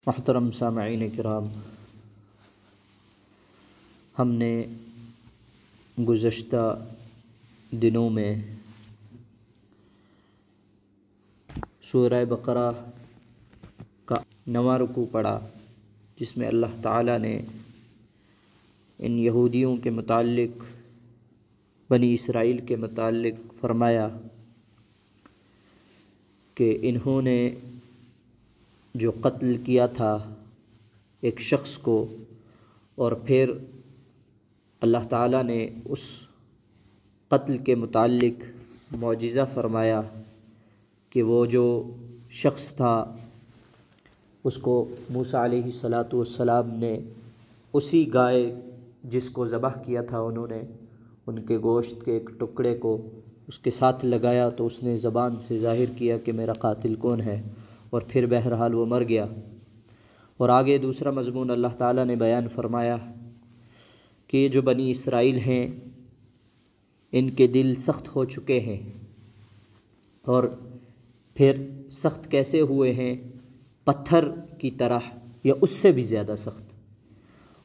محترم سامعین کرام، ہم نے گزشتہ دنوں میں سورہ بقرہ کا 9واں رکوع پڑھا، جس میں اللہ تعالیٰ نے ان یہودیوں کے متعلق، بنی اسرائیل کے متعلق فرمایا کہ انہوں نے جو قتل کیا تھا ایک شخص کو، اور پھر اللہ تعالیٰ نے اس قتل کے متعلق معجزہ فرمایا کہ وہ جو شخص تھا اس کو موسیٰ علیہ السلام نے اسی گائے جس کو ذبح کیا تھا انہوں نے ان کے گوشت کے ایک ٹکڑے کو اس کے ساتھ لگایا، تو اس نے زبان سے ظاہر کیا کہ میرا قاتل کون ہے، اور پھر بہرحال وہ مر گیا۔ اور آگے دوسرا مضمون اللہ تعالیٰ نے بیان فرمایا کہ یہ جو بنی اسرائیل ہیں ان کے دل سخت ہو چکے ہیں، اور پھر سخت کیسے ہوئے ہیں؟ پتھر کی طرح یا اس سے بھی زیادہ سخت۔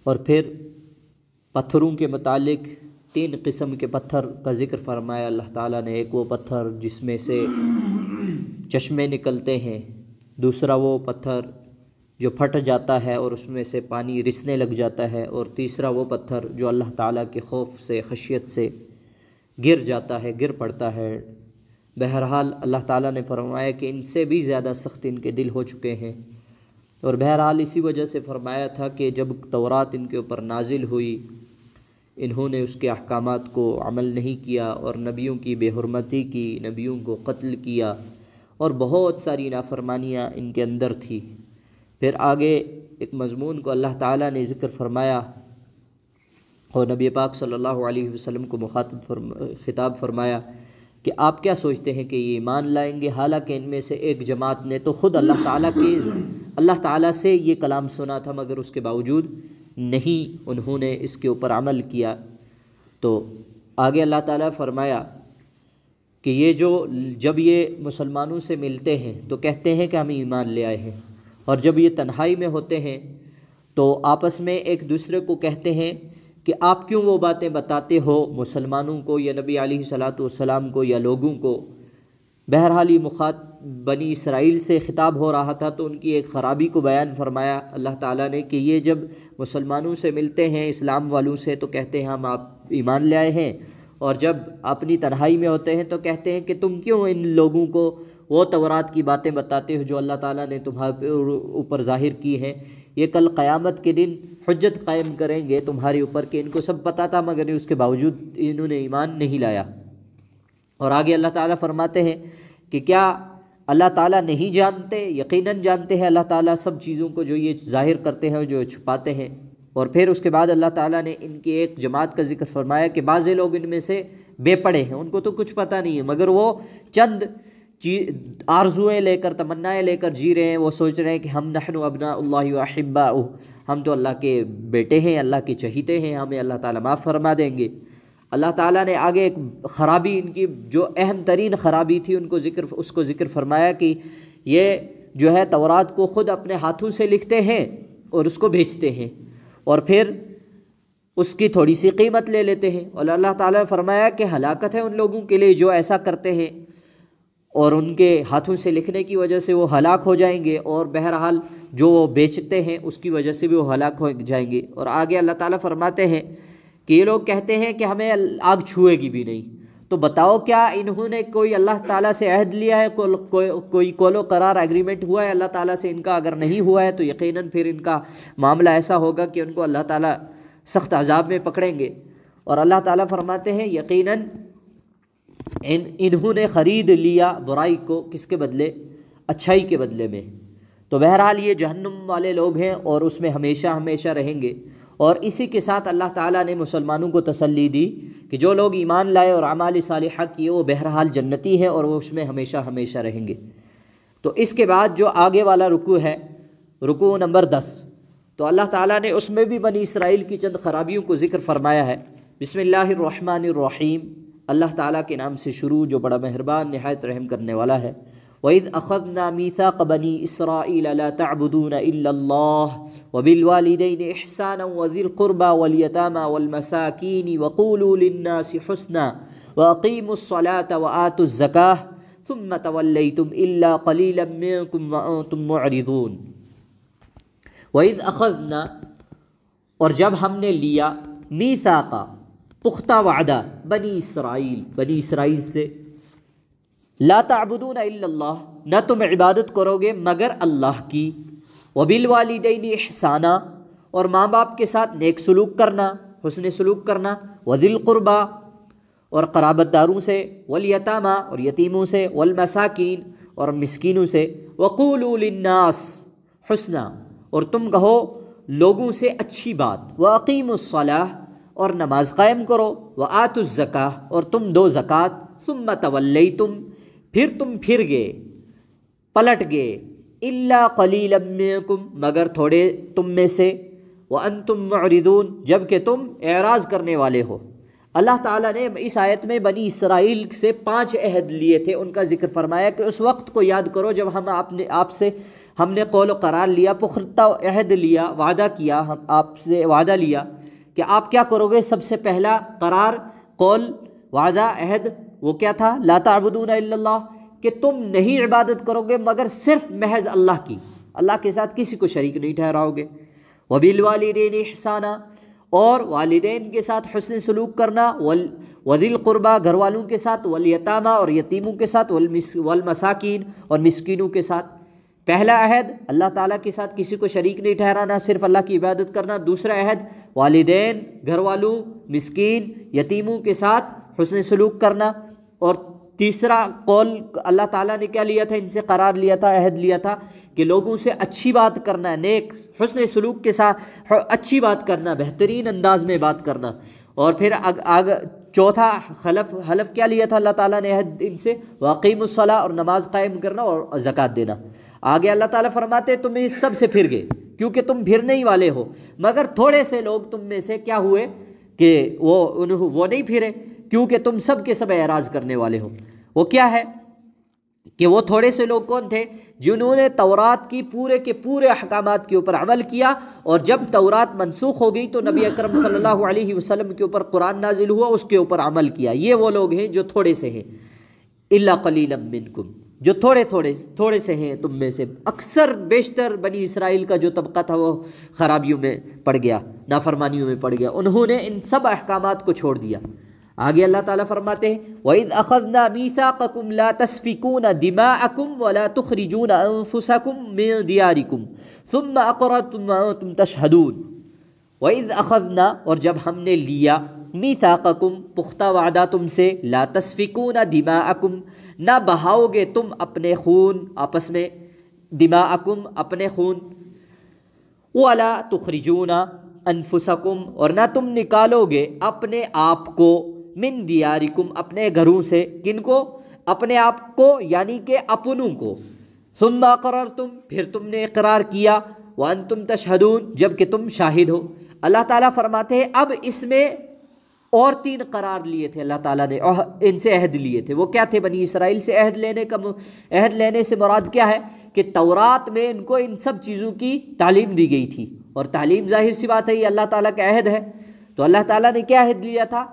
اور پھر پتھروں کے متعلق 3 قسم کے پتھر کا ذکر فرمایا اللہ تعالیٰ نے۔ ایک وہ پتھر جس میں سے چشمے نکلتے ہیں، دوسرا وہ پتھر جو پھٹ جاتا ہے اور اس میں سے پانی رسنے لگ جاتا ہے، اور تیسرا وہ پتھر جو اللہ تعالیٰ کے خوف سے، خشیت سے گر جاتا ہے، گر پڑتا ہے۔ بہرحال اللہ تعالیٰ نے فرمایا کہ ان سے بھی زیادہ سخت ان کے دل ہو چکے ہیں، اور بہرحال اسی وجہ سے فرمایا تھا کہ جب تورات ان کے اوپر نازل ہوئی انہوں نے اس کے احکامات کو عمل نہیں کیا، اور نبیوں کی بے حرمتی کی، نبیوں کو قتل کیا، اور بہت ساری نافرمانیاں ان کے اندر تھی۔ پھر آگے ایک مضمون کو اللہ تعالیٰ نے ذکر فرمایا اور نبی پاک صلی اللہ علیہ وسلم کو خطاب فرمایا کہ آپ کیا سوچتے ہیں کہ یہ ایمان لائیں گے؟ حالانکہ ان میں سے ایک جماعت نے تو خود اللہ تعالیٰ سے یہ کلام سنا تھا، مگر اس کے باوجود نہیں انہوں نے اس کے اوپر عمل کیا۔ تو آگے اللہ تعالیٰ فرمایا کہ یہ جب یہ مسلمانوں سے ملتے ہیں تو کہتے ہیں کہ ہم ایمان لے آئے ہیں، اور جب یہ تنہائی میں ہوتے ہیں تو آپس میں ایک دوسرے کو کہتے ہیں کہ آپ کیوں وہ باتیں بتاتے ہو مسلمانوں کو یا نبی علیہ السلام کو یا لوگوں کو۔ بہرحال یہ بنی اسرائیل سے خطاب ہو رہا تھا، تو ان کی ایک خرابی کو بیان فرمایا اللہ تعالیٰ نے کہ یہ جب مسلمانوں سے ملتے ہیں، اسلام والوں سے، تو کہتے ہیں ہم آپ ایمان لے آئے ہیں، اور جب اپنی تنہائی میں ہوتے ہیں تو کہتے ہیں کہ تم کیوں ان لوگوں کو وہ تورات کی باتیں بتاتے ہو جو اللہ تعالیٰ نے تمہارے اوپر ظاہر کی ہیں۔ یہ کل قیامت کے دن حجت قائم کریں گے تمہارے اوپر کہ ان کو سب پتہ تھا، مگر اس کے باوجود انہوں نے ایمان نہیں لایا۔ اور آگے اللہ تعالیٰ فرماتے ہیں کہ کیا اللہ تعالیٰ نہیں جانتے؟ یقیناً جانتے ہیں اللہ تعالیٰ سب چیزوں کو، جو یہ ظاہر کرتے ہیں جو چھپاتے ہیں۔ اور پھر اس کے بعد اللہ تعالیٰ نے ان کی ایک جماعت کا ذکر فرمایا کہ بعض لوگ ان میں سے بے پڑھے ہیں، ان کو تو کچھ پتہ نہیں ہے، مگر وہ چند آرزویں لے کر، تمنائیں لے کر جی رہے ہیں۔ وہ سوچ رہے ہیں کہ ہم نحن ابناء اللہ واحباؤہ، ہم تو اللہ کے بیٹے ہیں، اللہ کے چہیتے ہیں، ہمیں اللہ تعالیٰ معاف فرما دیں گے۔ اللہ تعالیٰ نے آگے ایک خرابی، ان کی جو اہم ترین خرابی تھی اس کو ذکر فرمایا کہ یہ جو ہے تورات کو خود اپنے ہاتھوں سے لکھتے ہیں اور اس کو بھیجتے ہیں، اور پھر اس کی تھوڑی سی قیمت لے لیتے ہیں۔ اور اللہ تعالیٰ نے فرمایا کہ ہلاکت ہے ان لوگوں کے لیے جو ایسا کرتے ہیں، اور ان کے ہاتھوں سے لکھنے کی وجہ سے وہ ہلاک ہو جائیں گے، اور بہرحال جو وہ بیچتے ہیں اس کی وجہ سے بھی وہ ہلاک ہو جائیں گے۔ اور آگے اللہ تعالیٰ فرماتے ہیں کہ یہ لوگ کہتے ہیں کہ ہمیں آگ چھوئے گی بھی نہیں۔ تو بتاؤ کیا انہوں نے کوئی اللہ تعالیٰ سے عہد لیا ہے؟ کوئی قول و قرار ایگریمنٹ ہوا ہے اللہ تعالیٰ سے ان کا؟ اگر نہیں ہوا ہے تو یقیناً پھر ان کا معاملہ ایسا ہوگا کہ ان کو اللہ تعالیٰ سخت عذاب میں پکڑیں گے۔ اور اللہ تعالیٰ فرماتے ہیں یقیناً انہوں نے خرید لیا برائی کو، کس کے بدلے؟ اچھائی کے بدلے میں۔ تو بہرحال یہ جہنم والے لوگ ہیں اور اس میں ہمیشہ ہمیشہ رہیں گے۔ اور اسی کے ساتھ اللہ تعالیٰ نے مسلمانوں کو تسلی دی کہ جو لوگ ایمان لائے اور اعمال صالحہ کیے وہ بہرحال جنتی ہیں اور وہ اس میں ہمیشہ ہمیشہ رہیں گے۔ تو اس کے بعد جو آگے والا رکوع ہے، رکوع نمبر 10، تو اللہ تعالیٰ نے اس میں بھی بنی اسرائیل کی چند خرابیوں کو ذکر فرمایا ہے۔ بسم اللہ الرحمن الرحیم، اللہ تعالیٰ کے نام سے شروع جو بڑا مہربان نہایت رحم کرنے والا ہے۔ وَإِذْ أَخَذْنَا مِيثَاقَ بَنِي إِسْرَائِيلَ لَا تَعْبُدُونَ إِلَّا اللَّهَ وَبِالْوَالِدَيْنِ إِحْسَانًا وَذِي الْقُرْبَى وَالْيَتَامَى وَالْمَسَاكِينِ وَقُولُوا لِلنَّاسِ حُسْنًا وَأَقِيمُوا الصَّلَاةَ وَآتُوا الزَّكَاةَ ثُمَّ تَوَلَّيْتُمْ إِلَّا قَلِيلًا مِّنكُمْ وَأَنتُم مُّعْرِضُونَ۔ وَإِذْ أَخَذْنَا، اور جب ہم نے لیا، میثاقا پختہ وعدہ، بنی اسرائیل سے، لا تعبدون الا اللہ، نہ تم عبادت کرو گے مگر اللہ کی، وبالوالدین احسانا، اور ماں باپ کے ساتھ نیک سلوک کرنا، حسن سلوک کرنا، وذی القربا، اور قرابت داروں سے، والیتاما، اور یتیموں سے، والمساکین، اور مسکینوں سے، وقولوا للناس حسنا، اور تم کہو لوگوں سے اچھی بات، واقیموا الصلاۃ، اور نماز قائم کرو، وآتوا الزکاۃ، اور تم دو زکوٰۃ، ثم تولیتم، پھر تم پھر گئے، پلٹ گئے، الا قلیلا منکم، مگر تھوڑے تم میں سے، وانتم معرضون، جب کہ تم اعراض کرنے والے ہو۔ اللہ تعالیٰ نے اس آیت میں بنی اسرائیل سے 5 عہد لیے تھے، ان کا ذکر فرمایا کہ اس وقت کو یاد کرو جب ہم نے قول و قرار لیا، پختہ عہد لیا، وعدہ کیا، ہم آپ سے وعدہ لیا کہ آپ کیا کرو گے۔ سب سے پہلا قرار، قول، وعدہ، عہد، وہ کیا تھا؟ لا تعبدون الا اللہ، کہ تم نہیں عبادت کرو گے مگر صرف محض اللہ کی، اللہ کے ساتھ کسی کو شریک نہیں ٹھہراؤ گے۔ وبالوالدین احسانا، اور والدین کے ساتھ حسن سلوک کرنا، وذی القربا، گھر والوں کے ساتھ، والیتاما، اور یتیموں کے ساتھ، والمساکین، اور مسکینوں کے ساتھ۔ پہلا عہد اللہ تعالیٰ کے ساتھ کسی کو شریک نہیں ٹھہرانا، صرف اللہ کی عبادت کرنا۔ دوسرا عہد والدین، گھر والوں، مسکین، یتیموں کے ساتھ حسن سلوک کرنا۔ اور تیسرا قول اللہ تعالیٰ نے کیا لیا تھا؟ ان سے قرار لیا تھا، عہد لیا تھا کہ لوگوں سے اچھی بات کرنا، نیک حسن سلوک کے ساتھ اچھی بات کرنا، بہترین انداز میں بات کرنا۔ اور پھر چوتھا حلف کیا لیا تھا اللہ تعالیٰ نے عہد ان سے؟ واقیموا الصلاۃ، اور نماز قائم کرنا اور زکوٰۃ دینا۔ آگے اللہ تعالیٰ فرماتے تم اس سب سے پھر گئے، کیونکہ تم پھرنے ہی والے ہو، مگر تھوڑے سے لوگ تم میں سے کیا ہوئے کہ وہ نہیں پھرے، کیونکہ تم سب کے سب اعراض کرنے والے ہو۔ وہ کیا ہے کہ وہ تھوڑے سے لوگ کون تھے؟ جنہوں نے تورات کی پورے کے پورے احکامات کے اوپر عمل کیا، اور جب تورات منسوخ ہو گئی تو نبی اکرم صلی اللہ علیہ وسلم کے اوپر قرآن نازل ہوا، اس کے اوپر عمل کیا۔ یہ وہ لوگ ہیں جو تھوڑے سے ہیں، الا قلیلا منکم، جو تھوڑے سے ہیں تم میں سے۔ اکثر بیشتر بنی اسرائیل کا جو طبقہ تھا وہ خرابیوں میں پڑ گیا، نافرمانیوں میں پڑ گیا، انہوں نے ان سب احکامات کو چھوڑ دیا۔ آگے اللہ تعالیٰ فرماتے ہیں وَإِذْ أَخَذْنَا مِيثَاقَكُمْ لَا تَسْفِكُونَ دِمَاءَكُمْ وَلَا تُخْرِجُونَ أَنفُسَكُمْ مِنْ دِيَارِكُمْ ثُمَّ أَقْرَرْتُمْ وَأَنْتُمْ تَشْهَدُونَ۔ وَإِذْ أَخَذْنَا، اور جب ہم نے لیا، میثاقکم، پختہ وعدہ تم سے، لا تسفکون دماءکم، نہ بہاؤ گے تم اپنے خون آپس میں، دماءکم، اپنے خون، ولا تخرجون انفسکم، اور نہ تم نکالو گے اپنے آپ کو، من دیارکم، اپنے گھروں سے، کن کو؟ اپنے آپ کو، یعنی کہ اپنوں کو۔ ثم اقررتم، پھر تم نے اقرار کیا، وانتم تشہدون، جب کہ تم شاہد ہو۔ اللہ تعالیٰ فرماتے ہیں اب اس میں اور 3 قرار لیے تھے اللہ تعالیٰ نے، ان سے عہد لیے تھے۔ وہ کیا تھے؟ بنی اسرائیل سے عہد لینے سے مراد کیا ہے کہ تورات میں ان کو ان سب چیزوں کی تعلیم دی گئی تھی، اور تعلیم ظاہر سی بات ہے یہ اللہ تعالیٰ کا عہد ہے۔ تو اللہ تعالیٰ نے کیا عہد لیا تھا؟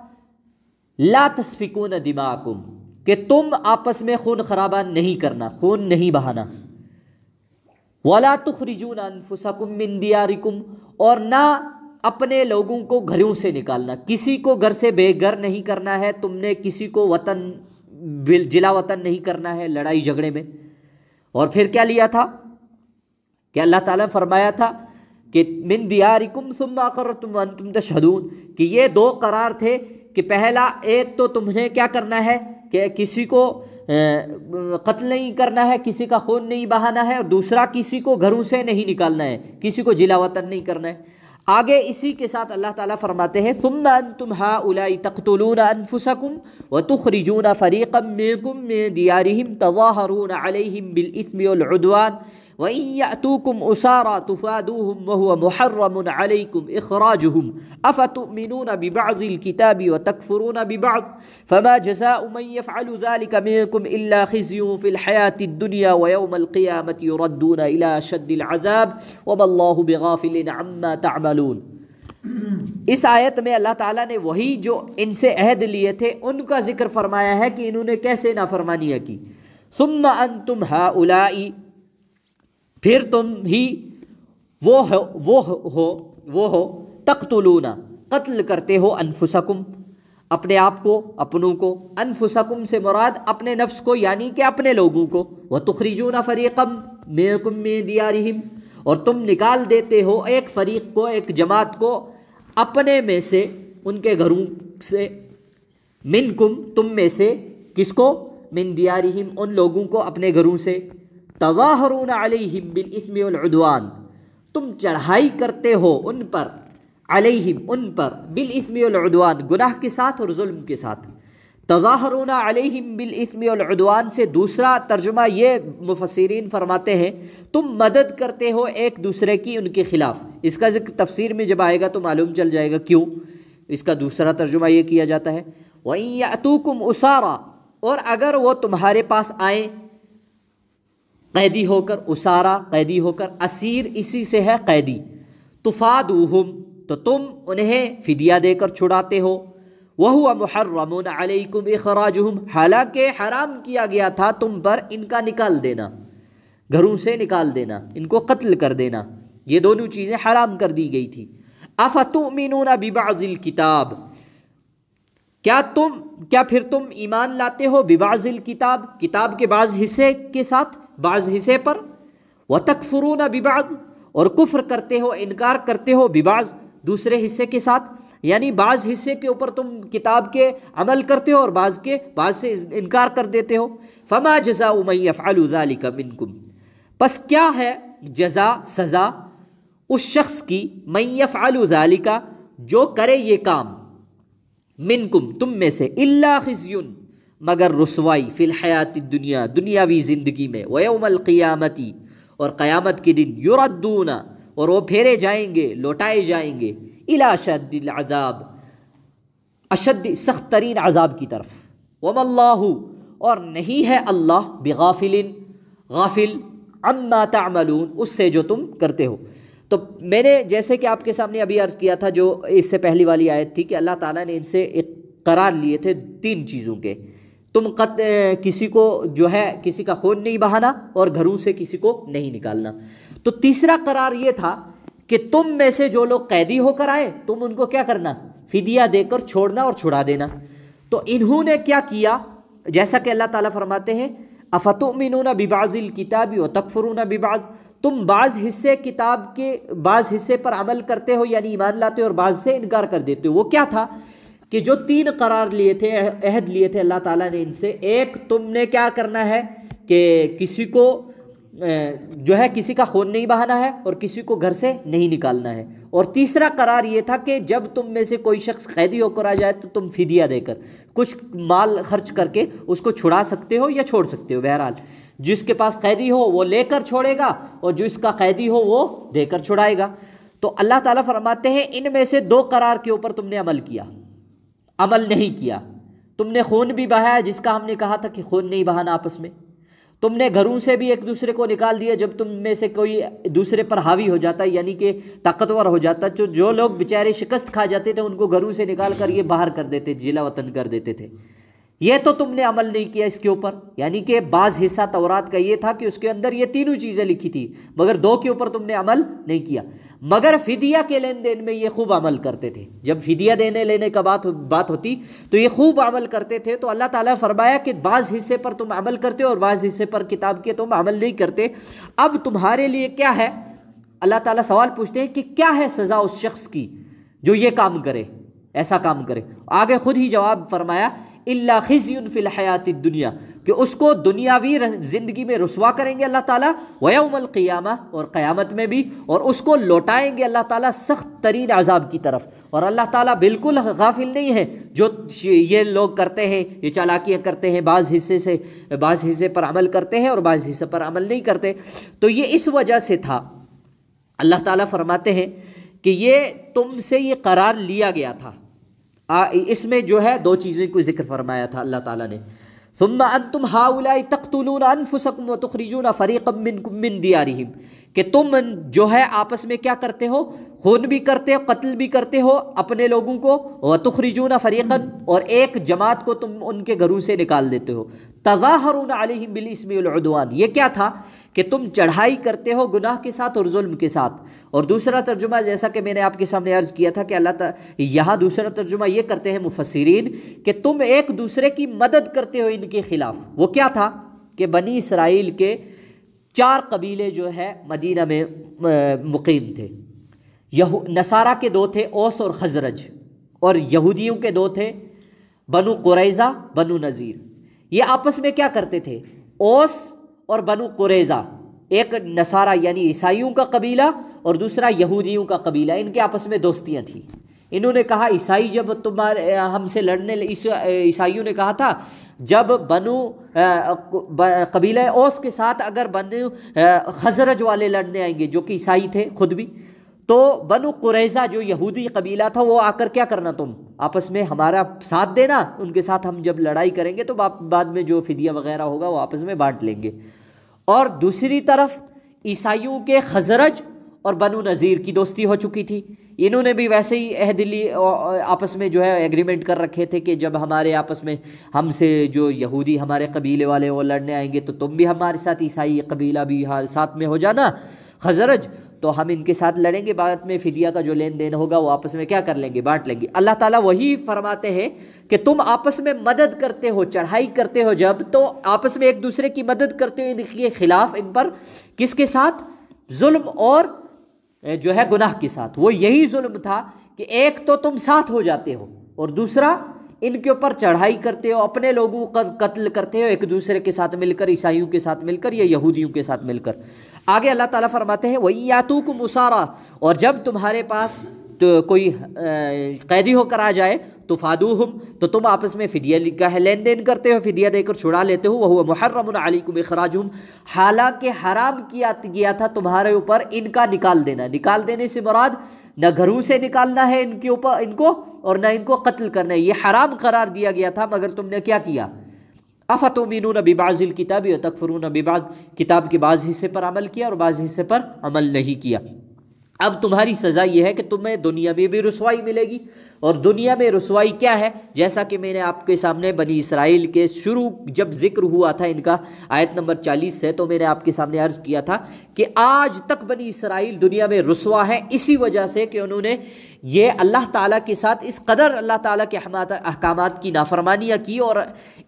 لا تسفکون دماءکم، کہ تم آپس میں خون خرابہ نہیں کرنا، خون نہیں بہانا۔ ولا تخرجون انفسکم من دیارکم، اور نہ اپنے لوگوں کو گھروں سے نکالنا، کسی کو گھر سے بے گھر نہیں کرنا ہے، تم نے کسی کو وطن جلا وطن نہیں کرنا ہے لڑائی جھگڑے میں۔ اور پھر کیا لیا تھا کہ اللہ تعالیٰ نے فرمایا تھا کہ من دیارکم ثم اقررتم وانتم تشہدون، کہ یہ 2 قرار تھے کہ پہلا ایک تو تمہیں کیا کرنا ہے کہ کسی کو قتل نہیں کرنا ہے، کسی کا خون نہیں بہانا ہے، اور دوسرا کسی کو گھروں سے نہیں نکالنا ہے، کسی کو جلا وطن نہیں کرنا ہے۔ آگے اسی کے ساتھ اللہ تعالیٰ فرماتے ہیں ثم انتم هؤلاء تقتلون انفسکم وتخرجون فریقا منکم من دیارہم تظاہرون علیہم بالاثم والعدوان وَإِن يَأْتُوكُمْ أُسَارَى تُفَادُوهُمْ وَهُوَ مُحَرَّمٌ عَلَيْكُمْ إِخْرَاجُهُمْ أَفَتُؤْمِنُونَ بِبَعْضِ الْكِتَابِ وَتَكْفُرُونَ بِبَعْضٍ فَمَا جَزَاءُ مَن يَفْعَلُ ذَلِكَ مِنكُمْ إِلَّا خِزْيٌ فِي الْحَيَاةِ الدُّنْيَا وَيَوْمَ الْقِيَامَةِ يُرَدُّونَ إِلَى أَشَدِّ الْعَذَابِ وَمَا اللَّهُ بِغَافِلٍ عَمَّا تَعْمَلُونَ۔ اس آیت میں اللہ تعالیٰ نے وہی جو ان سے عہد لیے تھے ان کا ذکر فرمایا ہے کہ انہوں نے کیسے نافرمانیاں کی۔ ثم انتم ہؤلاء، پھر تم ہی وہ ہو تقتلون، قتل کرتے ہو، انفسکم، اپنے آپ کو، اپنوں کو، انفسکم سے مراد اپنے نفس کو یعنی کہ اپنے لوگوں کو، وتخرجون فریقا منکم من دیارہم، اور تم نکال دیتے ہو ایک فریق کو، ایک جماعت کو اپنے میں سے، ان کے گھروں سے، منکم تم میں سے، کس کو؟ من دیارہم ان لوگوں کو اپنے گھروں سے، تظاہرون علیہم بالاثم والعدوان، تم چڑھائی کرتے ہو ان پر، علیہم ان پر، بالاثم والعدوان گناہ کے ساتھ اور ظلم کے ساتھ۔ تظاہرون علیہم بالاثم والعدوان سے دوسرا ترجمہ یہ مفسرین فرماتے ہیں تم مدد کرتے ہو ایک دوسرے کی ان کے خلاف۔ اس کا ذکر تفسیر میں جب آئے گا تو معلوم چل جائے گا کیوں اس کا دوسرا ترجمہ یہ کیا جاتا ہے۔ وَإِن يَأْتُوكُمْ أُسَارَى، اور اگر وہ تمہارے پاس آئیں قیدی ہو کر، اسارا قیدی ہو کر، اسیر اسی سے ہے قیدی، تفادوہم تو تم انہیں فدیہ دے کر چھڑاتے ہو، وَهُوَ مُحَرَّمٌ عَلَيْكُمْ إِخْرَاجُهُمْ، حالانکہ حرام کیا گیا تھا تم پر ان کا نکال دینا، گھروں سے نکال دینا، ان کو قتل کر دینا، یہ دونوں چیزیں حرام کر دی گئی تھی۔ أَفَتُؤْمِنُونَ بِبَعْضِ الْكِتَابِ، کیا پھر تم ایمان لاتے ہو ببعض الکتاب، کتاب کے بعض حصے کے ساتھ، بعض حصے پر، وتکفرون ببعض، اور کفر کرتے ہو، انکار کرتے ہو، ببعض دوسرے حصے کے ساتھ، یعنی بعض حصے کے اوپر تم کتاب کے عمل کرتے ہو اور بعض سے انکار کر دیتے ہو۔ فما جزاء من یفعل ذلک منکم، پس کیا ہے جزا، سزا اس شخص کی، من یفعل ذلک جو کرے یہ کام، منکم تم میں سے، الا خزی مگر رسوائی، فی الحیات الدنیا دنیاوی زندگی میں، ویوم القیامت اور قیامت کے دن، یردون اور وہ پھیرے جائیں گے، لوٹائے جائیں گے، الی اشد العذاب اشد سخت ترین عذاب کی طرف، وما اللہ اور نہیں ہے اللہ، بغافل غافل، عما تعملون اس سے جو تم کرتے ہو۔ تو میں نے جیسے کہ آپ کے سامنے ابھی عرض کیا تھا جو اس سے پہلی والی آیت تھی کہ اللہ تعالیٰ نے ان سے ایک قرار لیے تھے تین چیزوں کے، تم کسی کو جو ہے کسی کا خون نہیں بہانا اور گھروں سے کسی کو نہیں نکالنا۔ تو تیسرا قرار یہ تھا کہ تم میں سے جو لوگ قیدی ہو کر آئے تم ان کو کیا کرنا، فدیہ دے کر چھوڑنا اور چھڑا دینا۔ تو انہوں نے کیا کیا، جیسا کہ اللہ تعالیٰ فرماتے ہیں افتؤمنون ببعض الکتاب وتکفرون ببعض، تم بعض حصے کتاب کے بعض حصے پر عمل کرتے ہو یعنی ایمان لاتے ہو اور بعض سے انکار کر دیتے ہو۔ وہ کیا تھا کہ جو تین قرار لیے تھے، عہد لیے تھے اللہ تعالیٰ نے ان سے، ایک تم نے کیا کرنا ہے کہ کسی کو جو ہے کسی کا خون نہیں بہانا ہے اور کسی کو گھر سے نہیں نکالنا ہے، اور تیسرا قرار یہ تھا کہ جب تم میں سے کوئی شخص قیدی ہو کر آ جائے تو تم فدیہ دے کر کچھ مال خرچ کر کے اس کو چھڑا سکتے ہو یا چھوڑ سکتے ہو۔ بہرحال جس کے پاس قیدی ہو وہ لے کر چھوڑے گا اور جو اس کا قیدی ہو وہ دے کر چھڑائے گا۔ تو اللہ تعالیٰ فرماتے ہیں ان میں سے دو قرار کے اوپر تم نے عمل کیا، عمل نہیں کیا۔ تم نے خون بھی بہایا جس کا ہم نے کہا تھا کہ خون نہیں بہانا آپس میں، تم نے گھروں سے بھی ایک دوسرے کو نکال دیا جب تم میں سے کوئی دوسرے پر حاوی ہو جاتا یعنی کہ طاقتور ہو جاتا، جو لوگ بیچارے شکست کھا جاتے تھے ان کو گھروں سے نکال کر یہ باہر کر دیتے، جلا وطن کر دیتے تھے۔ یہ تو تم نے عمل نہیں کیا اس کے اوپر، یعنی کہ بعض حصہ تورات کا یہ تھا کہ اس کے اندر یہ تینوں چیزیں لکھی تھی مگر دو کے اوپر تم نے عمل نہیں کیا۔ مگر فدیہ کے لین دین میں یہ خوب عمل کرتے تھے، جب فدیہ دینے لینے کا بات ہوتی تو یہ خوب عمل کرتے تھے۔ تو اللہ تعالیٰ فرمایا کہ بعض حصے پر تم عمل کرتے اور بعض حصے پر کتاب کے تم عمل نہیں کرتے، اب تمہارے لیے کیا ہے؟ اللہ تعالیٰ سوال پوچھتے ہیں کہ کیا ہے سزا اس شخص کی جو یہ کام کرے، ایسا کام کرے؟ آگے خود ہی جواب فرمایا الا خزی فی الحیات الدنیا، کہ اس کو دنیاوی زندگی میں رسوا کریں گے اللہ تعالیٰ، ویوم القیامہ اور قیامت میں بھی، اور اس کو لوٹائیں گے اللہ تعالیٰ سخت ترین عذاب کی طرف۔ اور اللہ تعالیٰ بالکل غافل نہیں ہے، جو یہ لوگ کرتے ہیں، یہ چالاکیاں کرتے ہیں، بعض حصے پر عمل کرتے ہیں اور بعض حصے پر عمل نہیں کرتے، تو یہ اس وجہ سے تھا۔ اللہ تعالیٰ فرماتے ہیں کہ یہ تم سے یہ قرار لیا گیا تھا۔ اس میں جو ہے دو چیزیں کو ذکر فرمایا تھا اللہ تعالیٰ نے، ثم انتم هؤلاء تقتلون انفسکم وتخرجون فریقا منکم من دیارہم، کہ تم جو ہے آپس میں کیا کرتے ہو، خون بھی کرتے ہو، قتل بھی کرتے ہو اپنے لوگوں کو، وتخرجون فریقا، اور ایک جماعت کو تم ان کے گھروں سے نکال دیتے ہو، تظاہرون علیہم بالاسم والعدوان، یہ کیا تھا کہ تم چڑھائی کرتے ہو گناہ کے ساتھ اور ظلم کے ساتھ۔ اور دوسرا ترجمہ جیسا کہ میں نے آپ کے سامنے عرض کیا تھا کہ اللہ تعالیٰ یہاں دوسرا ترجمہ یہ کرتے ہیں مفسرین کہ تم ایک دوسرے کی مدد کرتے ہو ان کے خلاف۔ وہ کیا تھا کہ بنی اسرائیل کے 4 قبیلے جو ہے مدینہ میں مقیم تھے، نصارہ کے 2 تھے، اوس اور خزرج، اور یہودیوں کے 2 تھے، بنو قریظہ، بنو نذیر۔ یہ آپس میں کیا کرتے تھے، اوس اور بنو قریظہ، ایک نصارہ یعنی عیسائیوں کا قبیلہ اور دوسرا یہودیوں کا قبیلہ، ان کے آپس میں دوستیاں تھیں۔ انہوں نے کہا عیسائی جب تمہارے ہم سے لڑنے، عیسائیوں نے کہا تھا جب قبیلہ اوس کے ساتھ اگر بنو خزرج والے لڑنے آئیں گے جو کہ عیسائی تھے خود بھی، تو بنو قریظہ جو یہودی قبیلہ تھا وہ آ کر کیا کرنا، تم آپس میں ہمارا ساتھ دینا، ان کے ساتھ ہم جب لڑائی کریں گے تو بعد میں جو فدیہ وغیرہ ہوگا وہ آپس میں بانٹ لیں گے۔ اور دوسری طرف عیسائیوں کے خزرج اور بنو نذیر کی دوستی ہو چکی تھی، انہوں نے بھی ویسے ہی عہد لی، آپس میں جو ہے ایگریمنٹ کر رکھے تھے کہ جب ہمارے آپس میں ہم سے جو یہودی ہمارے قبیلے والے وہ لڑنے آئیں گے تو تم بھی ہمارے ساتھ عیسائی قبیلہ بھی ساتھ میں ہو جانا خزرج، تو ہم ان کے ساتھ لڑیں گے، بعد میں فدیہ کا جو لین دین ہوگا وہ آپس میں کیا کر لیں گے، بانٹ لیں گے۔ اللہ تعالیٰ وہی فرماتے ہیں کہ تم آپس میں مدد کرتے ہو، چڑھائی کرتے ہو جب، تو آپس میں ایک دوسرے کی مدد کرتے ہو ان کے خلاف، ان پر کس کے ساتھ، ظلم اور جو ہے گناہ کے ساتھ۔ وہ یہی ظلم تھا کہ ایک تو تم ساتھ ہو جاتے ہو اور دوسرا ان کے اوپر چڑھائی کرتے ہو، اپنے لوگوں کا قتل کرتے ہو ایک دوسرے کے ساتھ مل کر، عیسائیوں کے ساتھ مل کر یا یہودیوں کے ساتھ مل کر۔ آگے اللہ تعالیٰ فرماتے ہیں وَإِن يَأْتُوكُمْ أُسَارَىٰ، اور جب تمہارے پاس کوئی قیدی ہو کر آ جائے تو فادوہم، تو تم آپس میں فدیہ کا لین دین کرتے ہو، فدیہ دے کر چھڑا لیتے ہو، وَهُوَ مُحَرَّمٌ عَلَيْكُمْ إِخْرَاجُهُمْ، حالانکہ حرام کیا گیا تھا تمہارے اوپر ان کا نکال دینا۔ نکال دینے سے مراد نہ گھروں سے نکالنا ہے ان کے اوپر ان کو، اور نہ ان کو قتل کرنا ہے، یہ حرام قرار دیا گیا تھا، مگر تم نے کیا کیا، افتؤمنون ببعض الکتاب وتکفرون ببعض، کتاب کے بعض حصے پر عمل کیا اور بعض حصے پر عمل نہیں کیا۔ اب تمہاری سزا یہ ہے کہ تمہیں دنیا میں بھی رسوائی ملے گی، اور دنیا میں رسوائی کیا ہے، جیسا کہ میں نے آپ کے سامنے بنی اسرائیل کے شروع جب ذکر ہوا تھا ان کا آیت نمبر 40 سے، تو میں نے آپ کے سامنے عرض کیا تھا کہ آج تک بنی اسرائیل دنیا میں رسوا ہے، اسی وجہ سے کہ انہوں نے یہ اللہ تعالیٰ کے ساتھ اس قدر اللہ تعالیٰ کے احکامات کی نافرمانیاں کی، اور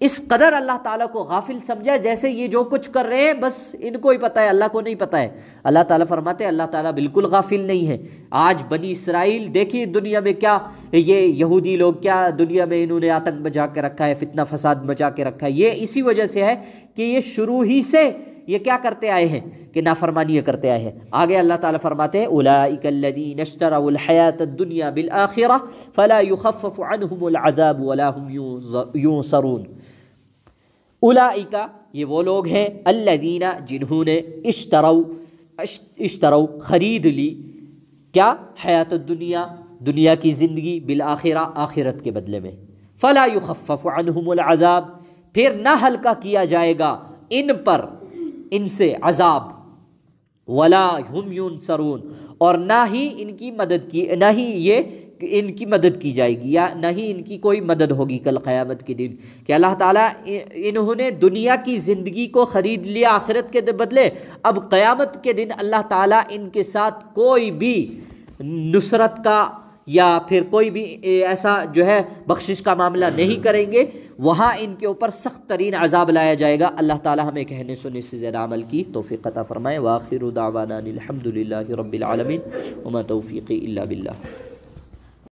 اس قدر اللہ تعالیٰ کو غافل سمجھا، جیسے یہ جو کچھ کر رہے ہیں بس ان کو ہی پتہ ہے، اللہ کو نہیں پتہ ہے۔ اللہ تعالیٰ فرماتے ہیں اللہ تعالیٰ بالکل غافل نہیں ہے۔ آج بنی اسرائیل دیکھیے دنیا میں کیا، یہ یہودی لوگ کیا دنیا میں انہوں نے آتنک مچا کے رکھا ہے، فتنہ فساد مچا کے رکھا ہے، یہ اسی وجہ سے ہے کہ یہ شروع ہی سے یہ کیا کرتے آئے ہیں کہ نافرمانیاں کرتے آئے ہیں۔ آگے اللہ تعالیٰ فرماتے ہیں اولئک الذین اشتروا الحیاۃ الدنیا بالآخرہ فلا یخفف عنہم العذاب ولا هم ینصرون۔ اولئک، یہ وہ لوگ ہیں، الذین، جنہوں نے اشتروا خرید لی، کیا، حیات الدنیا، دنیا کی زندگی، بالآخرہ، آخرت کے بدلے میں، فلا یخفف عنہم العذاب، پھر نہ ہلکا کیا جائے گا ان پر، ان سے عذاب، ولا ہم ینصرون، اور نہ ہی ان کی مدد کی، نہ ہی یہ ان کی مدد کی جائے گی، یا نہ ہی ان کی کوئی مدد ہوگی کل قیامت کے دن، کہ اللہ تعالیٰ انہوں نے دنیا کی زندگی کو خرید لیا آخرت کے بدلے، اب قیامت کے دن اللہ تعالیٰ ان کے ساتھ کوئی بھی نصرت کا یا پھر کوئی بھی ایسا جو ہے بخشش کا معاملہ نہیں کریں گے، وہاں ان کے اوپر سخت ترین عذاب لایا جائے گا۔ اللہ تعالی ہمیں کہنے سننے سے زیادہ عمل کی توفیق عطا فرمائے۔ وآخر دعوانا الحمد للہ رب العالمین، وما توفیقی الا باللہ۔